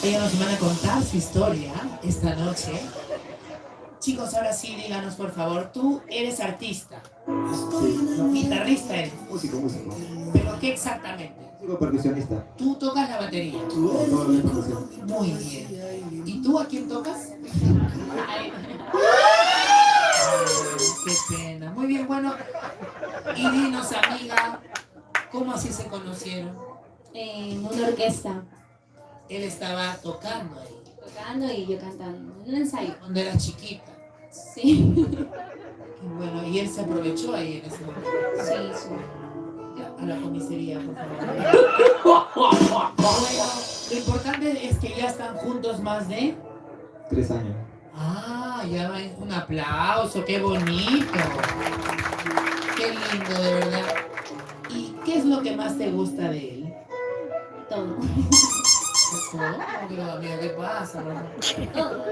Ellos nos van a contar su historia esta noche. Chicos, ahora sí, díganos por favor, tú eres artista. Sí. Guitarrista eres. Músico. ¿Pero qué exactamente? Músico percusionista. Tú tocas la batería. Todo lo de percusión. Muy bien. ¿Y tú a quién tocas? Ay, qué pena. Muy bien, bueno. Y dinos, amiga, ¿cómo así se conocieron? En una orquesta, Él estaba tocando ahí, tocando y yo cantando, en un ensayo. cuando era chiquita. Sí, Y bueno, y él se aprovechó ahí en ese momento. sí. Ya, a la comisaría, por favor. Bueno, lo importante es que ya están juntos más de... 3 años. Ah, ya va, un aplauso, qué bonito. Qué lindo, de verdad. ¿Y qué es lo que más te gusta de él? Todo. ¿Todo? Pero, amiga, ¿qué pasa, mamá? Todo.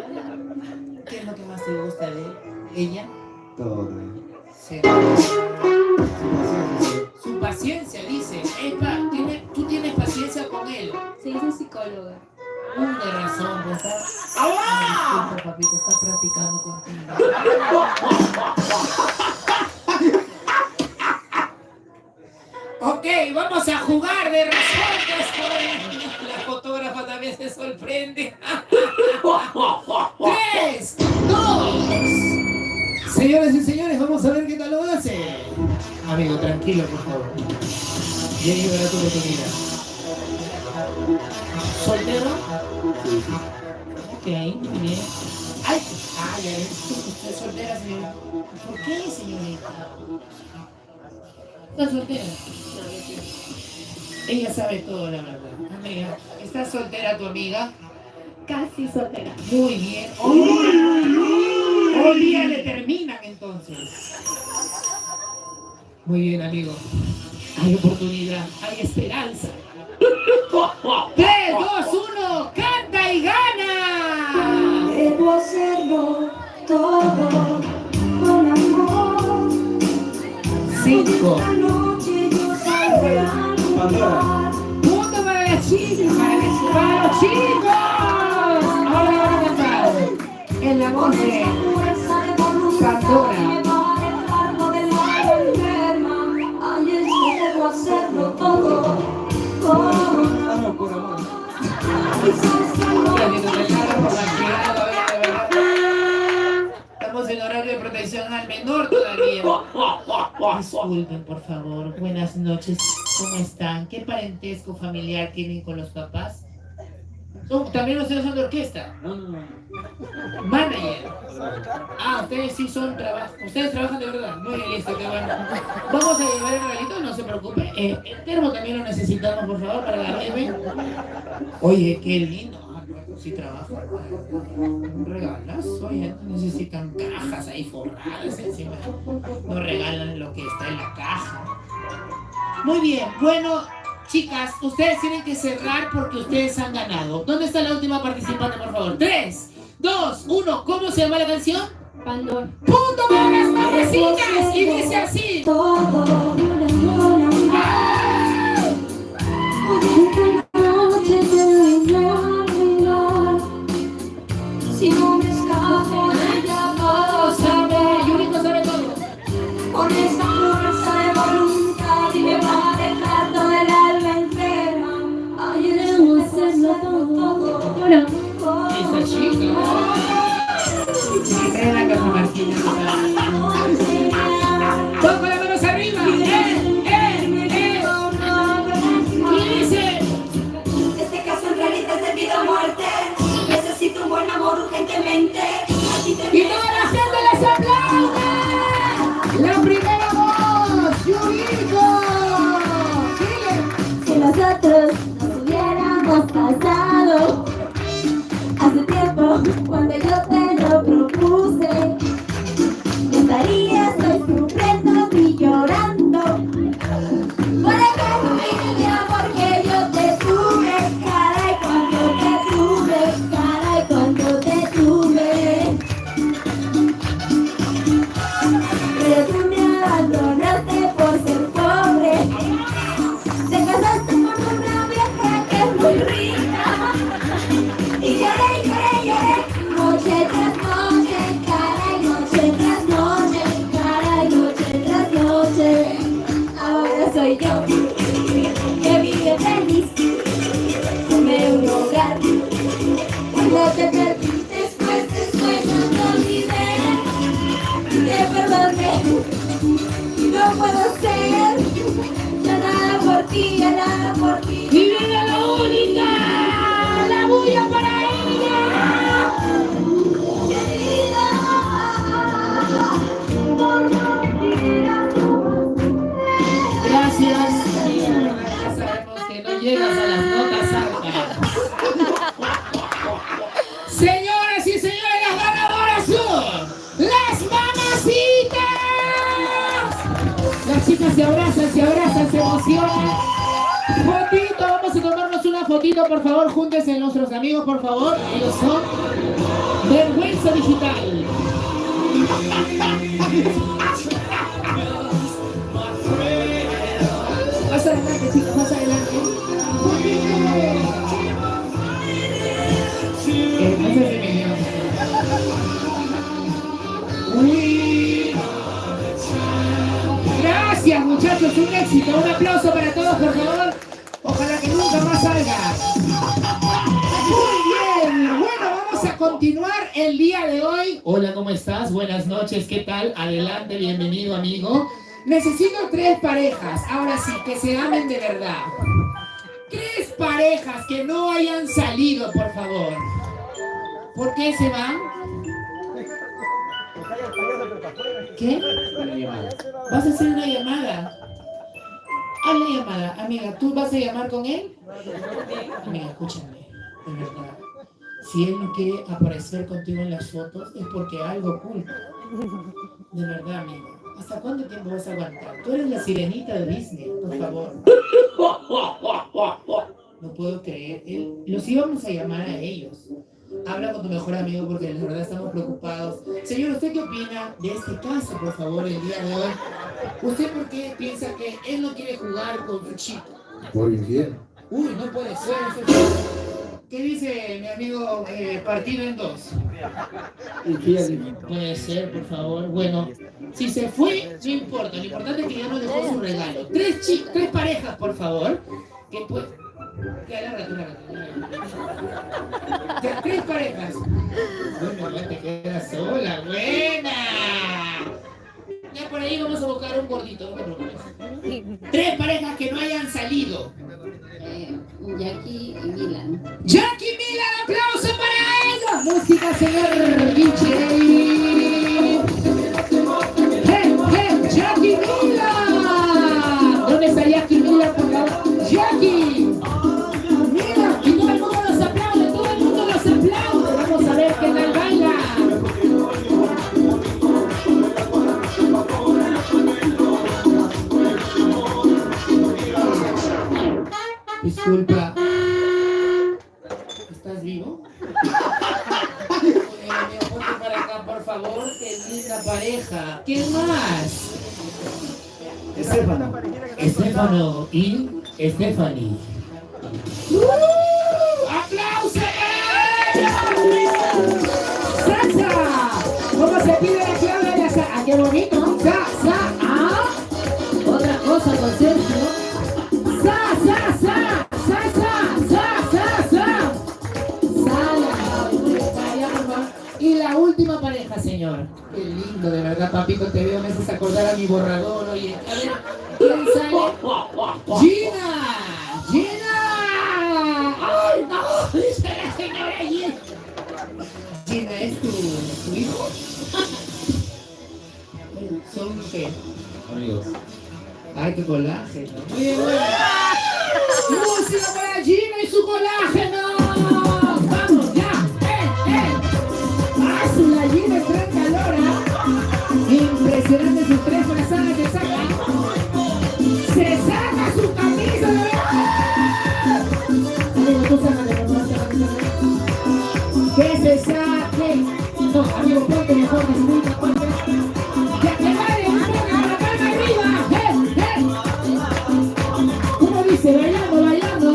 ¿Qué es lo que más te gusta de él? ¿Ella? Todo. Sí. Sí. Su paciencia, dice. Epa, tú tienes paciencia con él. Sí, soy psicóloga. De razón, pues está... Disculpa, papito, está practicando contigo. Ok, vamos a jugar de razón, pues, la fotógrafa también se sorprende. 3, 2. Señoras y señores, vamos a ver qué tal lo hace. Amigo, tranquilo, por favor. Ya llegará tu oportunidad. ¿Soltero? Sí. Ok, muy bien. Ay, ya ves. Usted es soltera, señorita. ¿Por qué, señorita? ¿Está soltera? Ella sabe todo, la verdad. Amiga, ¿está soltera tu amiga? Casi soltera. Muy bien. Hoy día le terminan entonces. Muy bien, amigo. Hay oportunidad, hay esperanza. 3, 2, 1, canta y gana. Debo hacerlo todo con amor. 5. Esta noche yo saldré a luchar. Punto para las chicas, para los chicos. Ahora van a cantar en la voz de Fuerza de voluntad Pandora. me va a dejar del alma enferma. Ay, es que debo hacerlo todo con Ah, por amor. Estamos en horario de protección al menor todavía. Disculpen, por favor. Buenas noches. ¿Cómo están? ¿Qué parentesco familiar tienen con los papás? ¿También ustedes son de orquesta? No. Manager. Ah, ustedes sí son trabajo. Ustedes trabajan de verdad. Muy bien, listo, qué bueno. Vamos a llevar el regalito, no se preocupe. El termo también lo necesitamos, por favor, para la nieve. Oye, qué lindo. Ah, no, sí trabajo. Un regalazo. Oye, necesitan cajas ahí forradas encima. No regalan lo que está en la caja. Muy bien, bueno. Chicas, ustedes tienen que cerrar porque ustedes han ganado. ¿Dónde está la última participante, por favor? 3, 2, 1. ¿Cómo se llama la canción? Pandora. ¡Punto para las madrecitas! Y dice así. todo con amor. Hoy esta noche te voy a mirar. Si no me escapo de ella vas a ver. Yuriko sabe todo. Con esa fuerza de voluntad y me va a dejar todo el alma enferma. Ay, debo hacerlo todo con Esa chica. Esa es la Casa Marquina. Todos con las manos arriba. Y dice. Este caso en realidad es de vida o muerte. Necesito un buen amor urgentemente. Y toda la gente les aplaude. La primera voz, Yuriko. Dile. Si nosotros nos hubiéramos casado hace tiempo, cuando yo te lo propuse, estarías hoy sufriendo y llorando por el cariño y amor que yo te tuve. Caray, cuando te tuve, caray, cuando te tuve. Pero tú me abandonaste por ser pobre. Te casaste con una vieja que es muy rica. nota salga. Señoras y señores, las ganadoras son las mamacitas. Las chicas se abrazan, se emocionan. Fotito, vamos a tomarnos una fotito, por favor, júntense nuestros amigos, por favor. Ellos son Vergüenza Digital. Más adelante, chicos, más adelante. Uy. Gracias, muchachos, un éxito, un aplauso para todos, por favor. Ojalá que nunca más salga. Muy bien, bueno, vamos a continuar el día de hoy. Hola, ¿cómo estás? Buenas noches, ¿qué tal? Adelante, bienvenido, amigo. Necesito 3 parejas, ahora sí, que se amen de verdad. 3 parejas que no hayan salido, por favor. ¿Por qué se van? ¿Qué? ¿Vas a hacer una llamada? Haz la llamada, amiga. ¿Tú vas a llamar con él? Amiga, escúchame, de verdad. Si él no quiere aparecer contigo en las fotos, es porque algo oculta. De verdad, amiga. ¿Hasta cuánto tiempo vas a aguantar? Tú eres la sirenita de Disney, por favor. No puedo creer. Los íbamos a llamar a ellos. Habla con tu mejor amigo porque de verdad estamos preocupados. Señor, ¿usted qué opina de este caso, por favor, el día de hoy? ¿Usted por qué piensa que él no quiere jugar con su chico? Por infierno. Uy, no puede ser. ¿Qué dice mi amigo partido en 2? Infierno. Puede ser, por favor. Bueno, si se fue, no importa. Lo importante es que ya nos dejó su regalo. 3 parejas, por favor. Que pues... Ya, lárgate. Ya, 3 parejas. Bueno, ya te quedas sola. ¡Buena! Ya por ahí vamos a buscar un gordito, no te preocupes. 3 parejas que no hayan salido. Jackie y Milan. Jackie y Milan, aplauso para ella. Música, señor DJ. Jackie y Milan. ¿Dónde está Jackie y Milan, por favor? Jackie. Mira, y todo el mundo los aplaude, Vamos a ver qué tal baila. Disculpa. ¿Estás vivo? Ponte para acá, por favor. Qué linda pareja. ¿Quién más? Estefano y Stephanie. ¡Aplausos para ellos! ¡Salsa! ¿Cómo se pide la clave de la salsa? ¡Ah, qué bonito! ¡Sa! ¡Ah! Otra cosa con Sergio. ¡Sa! Y la última pareja, señor. Qué lindo, de verdad, papito, te veo, me haces acordar a mi borrador. Oye, a ver, ¿quién sale? ¡Gina! ¡Ay, no! Dice la señora Gina. Gina, ¿es tu hijo? ¿Son qué? Amigos. ¡Ay, qué colágeno! Muy bien, bueno. ¡Música para Gina y su colágeno! ¡Vamos, ya! La Gina es gran calor, impresionante sus 3 frazadas que saca. Se saca su camisa de verdad. Amigo, tú sácate, por favor, que se saque. No, amigo, ponte mejor, disculpa, ponte. Ya que vale, un poco, la palma arriba. ¿Cómo dice? Bailando.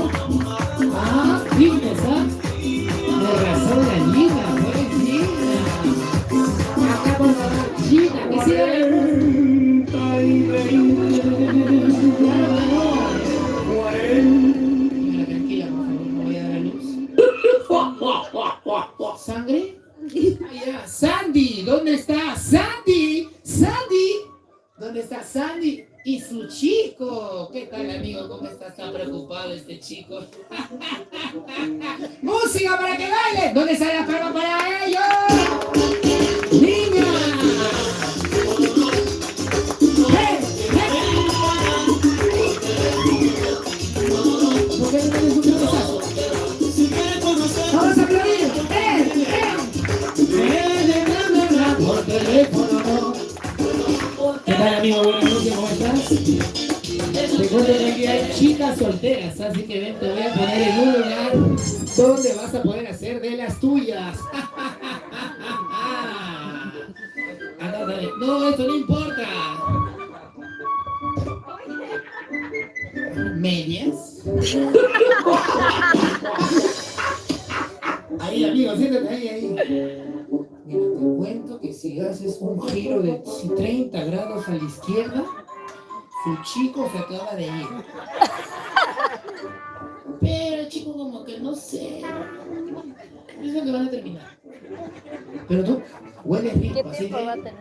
Ah, fitness, de razón la Gina, pues, Gina. Acá por favor, Gina, que siga. Tranquila, por favor, no voy a dar a luz. ¿Sangre? Allá. Sandy, ¿dónde está? Sandy, ¿dónde está Sandy? Y su chico. ¿Qué tal, amigo? ¿Cómo está? Está preocupado este chico. ¡Música para que baile! ¿Dónde está la palma para ellos? ¡Niña! ¿Por qué no tienes un las solteras, así que ven, te voy a poner en un lugar donde vas a poder hacer de las tuyas. No, eso no importa. ¿Medias? Ahí, amigo, siéntate ahí. Mira, te cuento que si haces un giro de 30 grados a la izquierda, su chico se acaba de ir. Pero el chico como que no sé. Dicen que van a terminar. Pero tú hueles rico, ¿Qué así tiempo que va a tener?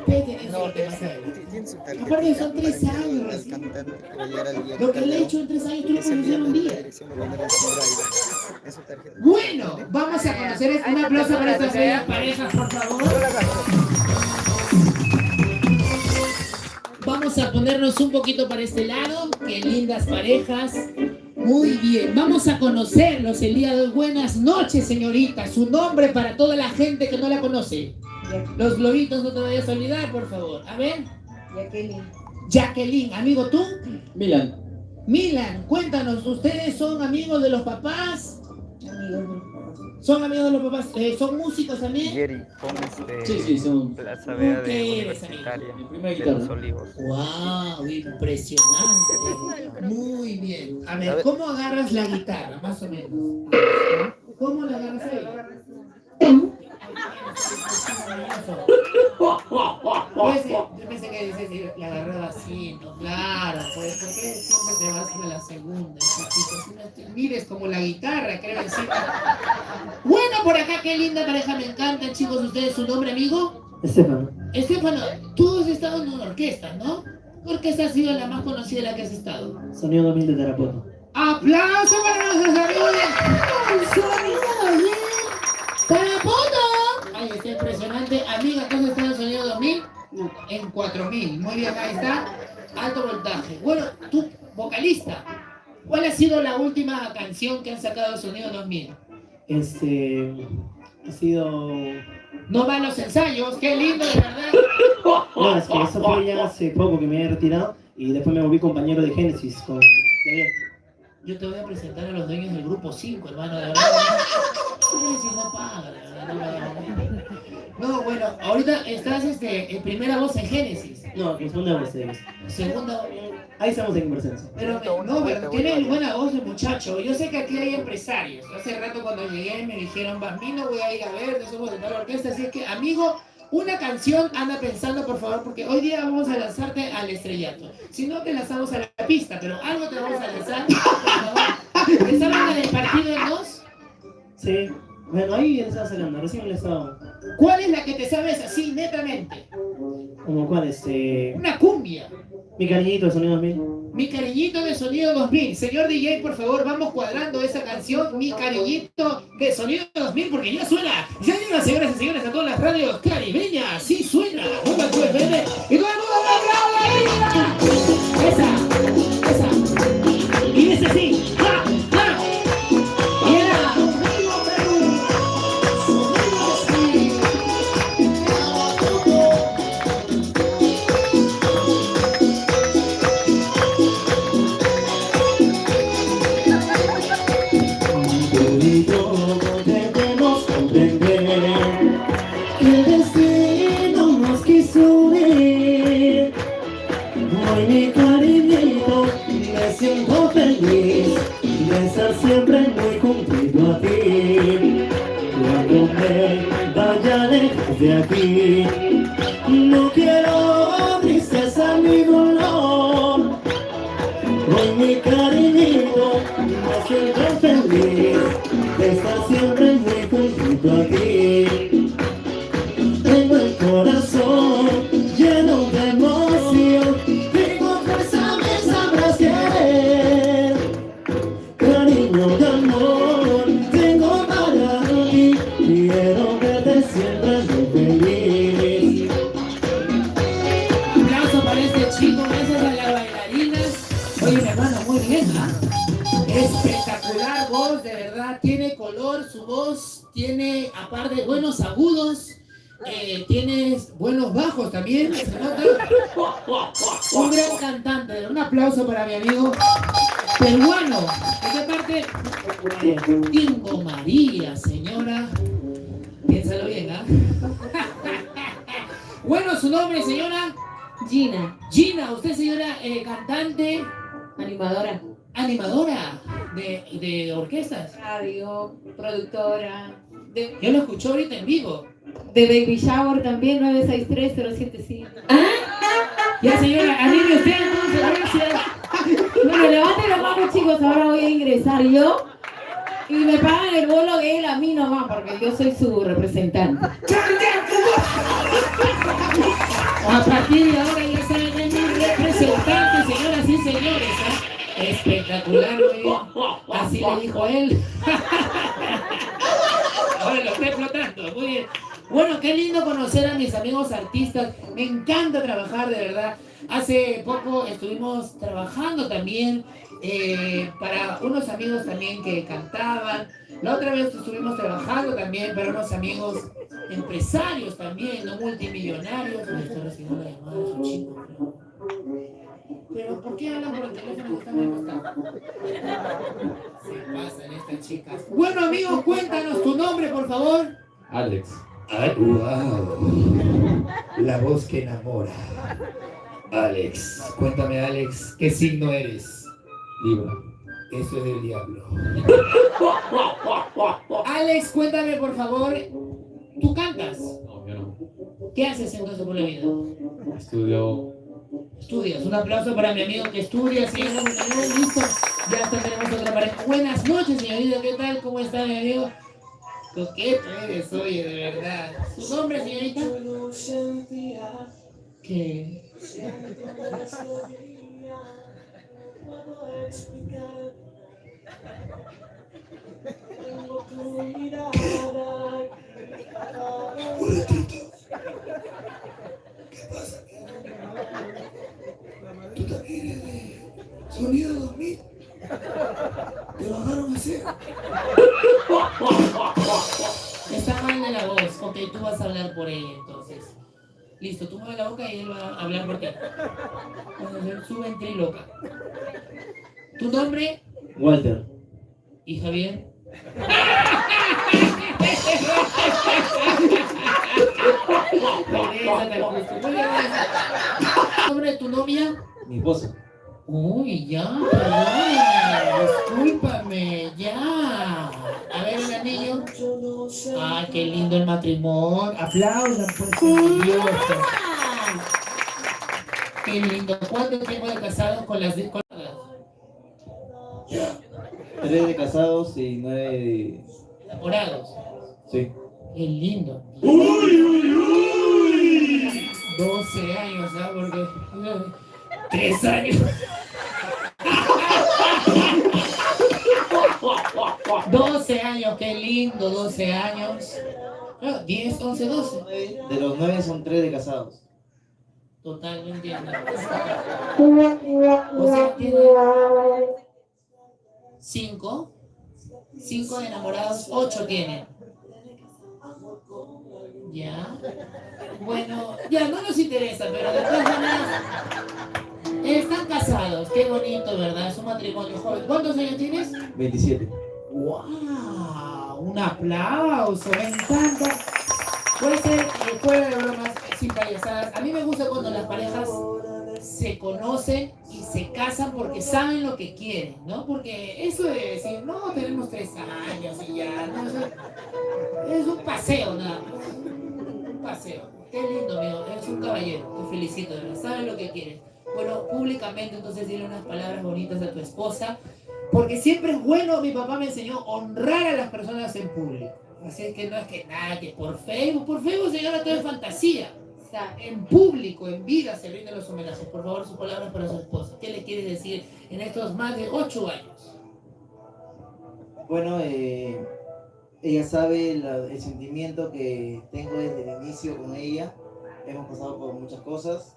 vete en eso que vas a ver. Aparte son 3 años. Lo que le he hecho en 3 años, tú lo conoces en un día. Bueno, vamos a conocer. Un aplauso para estas bellas parejas, por favor. Vamos a ponernos un poquito para este lado. Qué lindas parejas. Muy bien, vamos a conocerlos el día de hoy. Buenas noches, señorita. Su nombre para toda la gente que no la conoce. Los globitos no te vayas a olvidar, por favor. A ver. Jacqueline. Jacqueline, amigo, ¿tú? Milan. Milan, cuéntanos, ¿ustedes son amigos de los papás? Amigos. ¿Son amigos de los papás? ¿Son músicos también? Jerry, con Sí, son. Plaza Vea ¿Qué de eres, Universitaria Mi primera de Los guitarra. Olivos. ¡Wow! Impresionante. Muy bien. A ver, ¿cómo agarras la guitarra, más o menos? ¿Cómo la agarras ahí? Pues, yo pensé que dices la agarraba así, no, claro, pues, ¿por qué siempre te vas a la segunda? Si no te mires como la guitarra, creo decir. Bueno, por acá, qué linda pareja, me encantan, chicos, ustedes, ¿su nombre, amigo? Estefano. Estefano, tú has estado en una orquesta, ¿no? ¿Qué orquesta ha sido la más conocida en la que has estado? Sonido 2000 de Tarapoto. ¡Aplauso para nuestros amigos de Sonido 2000! ¡Tarapoto! Ay, está impresionante. Amiga, ¿tú has estado en Sonido 2000? No. En 4000. Muy bien, ahí está. Alto voltaje. Bueno, tú, vocalista, ¿cuál ha sido la última canción que han sacado de Sonido 2000? Ha sido... No va a los ensayos, qué lindo, de verdad. No, es que eso fue ya hace poco que me había retirado y después me volví compañero de Génesis con Javier. Yo te voy a presentar a los dueños del grupo 5, hermano, de verdad. Si no paga, de verdad, no paga. No, bueno, ahorita estás en primera voz en Génesis. No, que segunda vez. Segunda. Ahí estamos en conversación. Pero no, pero tiene buena voz el muchacho. Yo sé que aquí hay empresarios. Hace rato cuando llegué me dijeron, Bambino, voy a ir a ver, no somos de tal orquesta. Así es que, amigo, una canción anda pensando, por favor, porque hoy día vamos a lanzarte al estrellato. Si no, te lanzamos a la pista, pero algo te vamos a lanzar, por favor. ¿Pensaban en el partido en dos? Sí. Bueno, ahí le estaba sacando, recién le estaba... ¿Cuál es la que te sabes así, netamente? ¿Como cuál? Una cumbia. Mi cariñito de Sonido 2000. Mi cariñito de Sonido 2000. Señor DJ, por favor, vamos cuadrando esa canción, Mi cariñito de Sonido 2000, porque ya suena. Ya llega, señoras y señores, a todas las radios caribeñas. Sí suena. Nueva FM. Y todo el mundo aplaude. Esa. Y dice así. ¡Ja! ¡Ja! Y era. Debemos comprender que el destino nos quiso unir. Hoy mi cariñito, me siento feliz de estar siempre muy junto a ti. Cuando me vaya lejos de aquí, no quiero tristeza ni dolor. Hoy mi cariñito, me siento feliz de estar siempre muy junto a ti. Tengo el corazón lleno de emoción y con fuerza me sabrás querer. Cariño de amor tengo para ti, quiero verte siempre muy feliz. Aplauso para este chico, gracias a las bailarinas. Oye, mi hermano, muy bien, ¿ah? Espectacular voz, de verdad, tiene color, su voz tiene, aparte, buenos agudos. Tienes buenos bajos también, se nota. Un gran cantante. Un aplauso para mi amigo peruano. ¿De qué parte? Tingo María, señora. Piénsalo bien, ¿ah? Bueno, su nombre, señora. Gina, Gina, usted, señora, cantante, animadora, animadora de orquestas. radio, productora, Yo lo escucho ahorita en vivo. de Baby Shower también, 963-075. Ya, señora, anime usted entonces, gracias. Bueno, levanten las manos, chicos, ahora voy a ingresar yo. Y me pagan el bolo de él a mí nomás, porque yo soy su representante. A partir de ahora ya saben que es mi representante, señoras y señores. ¿Eh? Espectacular, muy bien. Así le dijo él. Ahora lo está explotando, muy bien. Bueno, qué lindo conocer a mis amigos artistas. Me encanta trabajar, de verdad. Hace poco estuvimos trabajando también para unos amigos también que cantaban. La otra vez estuvimos trabajando también para unos amigos empresarios también, no multimillonarios. Me estoy recibiendo la llamada de su chico, pero ¿por qué hablan por el teléfono que están al costado? Se pasan estas chicas. Bueno, amigos, cuéntanos tu nombre, por favor. Alex. Ay, wow. La voz que enamora. Alex, cuéntame, Alex, ¿qué signo eres? Libra. Eso es del diablo. Alex, cuéntame, por favor, ¿tú cantas? No, yo no. ¿Qué haces entonces por la vida? Estudio. Estudias. Un aplauso para mi amigo que estudia, sí, listo. Ya hasta tenemos otra pareja. Buenas noches, señorita, ¿qué tal? ¿Cómo está, mi amigo? Coqueto eres, oye, de verdad. ¿Su nombre, señorita? ¿Qué? ¿Qué pasa? ¿Tú también eres de Sonido 2000? ¿Te bajaron a cero? Está mal de la voz. Ok, tú vas a hablar por ella entonces. Listo, tú mueves la boca y él va a hablar por ti. Vamos a hacer su ventríloca. ¿Tu nombre? Walter. ¿Y Javier? ¿Nombre de tu novia? Mi esposa. Uy, ya, perdón, discúlpame, ya. A ver, el anillo. Ah, qué lindo el matrimonio. Aplaudan, pues, Dios. Qué lindo. ¿Cuánto tiempo de casados con las Ya. 3 de casados y 9 de... Enamorados? Sí. Qué lindo. 12 años, ¿sabes? Porque 3 años. 12 años, qué lindo, 12 años. 10, 11, 12. De los 9 son 3 de casados. Totalmente entiendo. O sea, tiene 5 de enamorados, 8 tienen. Ya. Bueno, ya no nos interesa, pero de todas maneras están casados. Qué bonito, ¿verdad? Es un matrimonio joven. ¿Cuántos años tienes? 27. ¡Wow! Un aplauso, me encanta. Puede ser fuera de bromas, sin payasadas. A mí me gusta cuando las parejas se conocen y se casan porque saben lo que quieren, ¿no? Porque eso de decir, no, tenemos 3 años y ya, no, eso es un paseo, nada más. Un paseo. Qué lindo, amigo. Eres un caballero. Te felicito, de verdad. Sabes lo que quieres. Bueno, públicamente, entonces, dile unas palabras bonitas a tu esposa. Porque siempre es bueno, mi papá me enseñó, honrar a las personas en público. Así es que no es que nada, que por Facebook, señora, todo es fantasía. O sea, en público, en vida, se rinden los homenajes. Por favor, sus palabras para su esposa. ¿Qué le quieres decir en estos más de 8 años? Bueno, ella sabe el sentimiento que tengo desde el inicio con ella. Hemos pasado por muchas cosas.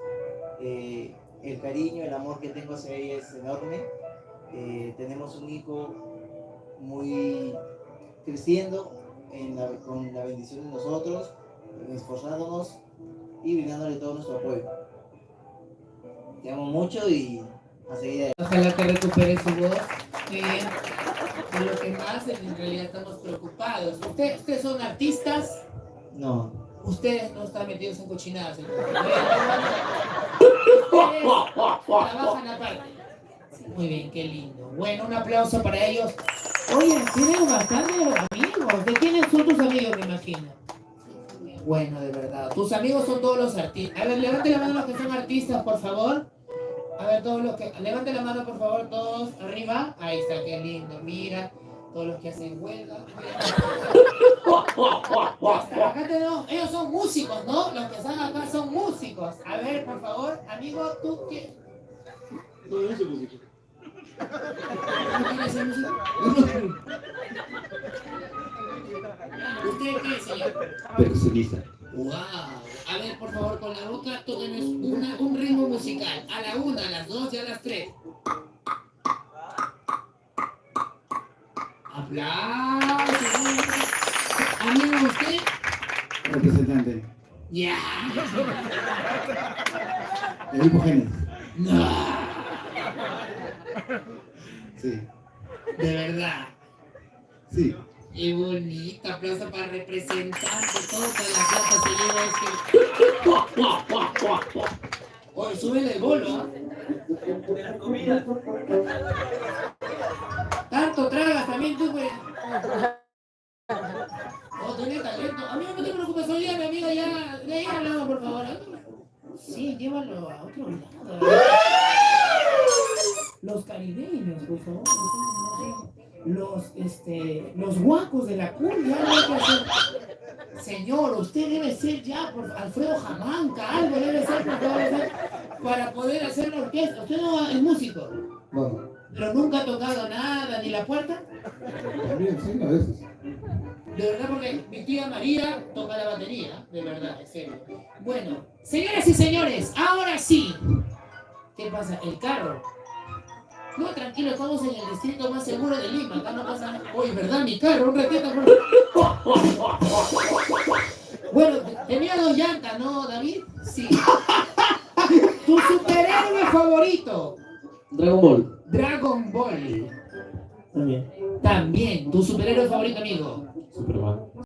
El cariño, el amor que tengo hacia ella es enorme. Tenemos un hijo muy creciendo con la bendición de nosotros. esforzándonos y brindándole todo nuestro apoyo. Te amo mucho y a seguir adelante. Ojalá que recupere su voz. De lo que más en realidad estamos preocupados. ¿Ustedes son artistas? No, Ustedes no están metidos en cochinadas. Ustedes trabajan aparte. Muy bien, qué lindo. Bueno, un aplauso para ellos. Oye, tienen bastantes amigos. ¿De quiénes son tus amigos, me imagino? Bueno, de verdad. Tus amigos son todos los artistas. A ver, levante la mano los que son artistas, por favor. A ver, todos los que... Levante la mano, por favor, todos arriba. Ahí está, qué lindo. Mira, todos los que hacen huelga. Acá tenemos... Ellos son músicos, ¿no? Los que están acá son músicos. A ver, por favor, amigo, ¿tú qué? No, yo soy músico. ¿Tú quieres ser músico? ¿Usted qué, señor? Percusionista. ¡Wow! A ver, por favor, con la boca, tóquenos un ritmo musical. A la 1, a las 2 y a las 3. ¡Aplausos! Amigo, ¿usted? Representante. ¡Ya! El grupo Génesis. ¡No! Sí. De verdad. Sí. Qué bonito, aplauso para representante, todo para la plata se lleva este. Oye, súbele el bolo, ¿ah? De las comidas. Tanto tragas también tú, pues. Oh, tenés talento. Amigo, no te preocupes, oye, mi amiga, ya. De ahí hablamos, por favor. Sí, llévalo a otro lado. Los caribeños, por favor. Los guacos de la cumbia, algo hay que hacer. Señor, usted debe ser ya por Alfredo Jamanca, algo debe ser por favor, para poder hacer la orquesta. Usted no es músico, Bueno, pero nunca ha tocado nada, ni la puerta. también sí, a veces. De verdad, porque mi tía María toca la batería, de verdad, en serio. Bueno, señoras y señores, ahora sí. ¿Qué pasa? El carro. No, tranquilo, estamos en el distrito más seguro de Lima, acá no pasa nada. Oye, ¿verdad? Mi carro, un ratito. Bueno, tenía 2 llantas, ¿no, David? Sí. ¿Tu superhéroe favorito? Dragon Ball. Dragon Ball. También. También. ¿Tu superhéroe favorito, amigo? Superman.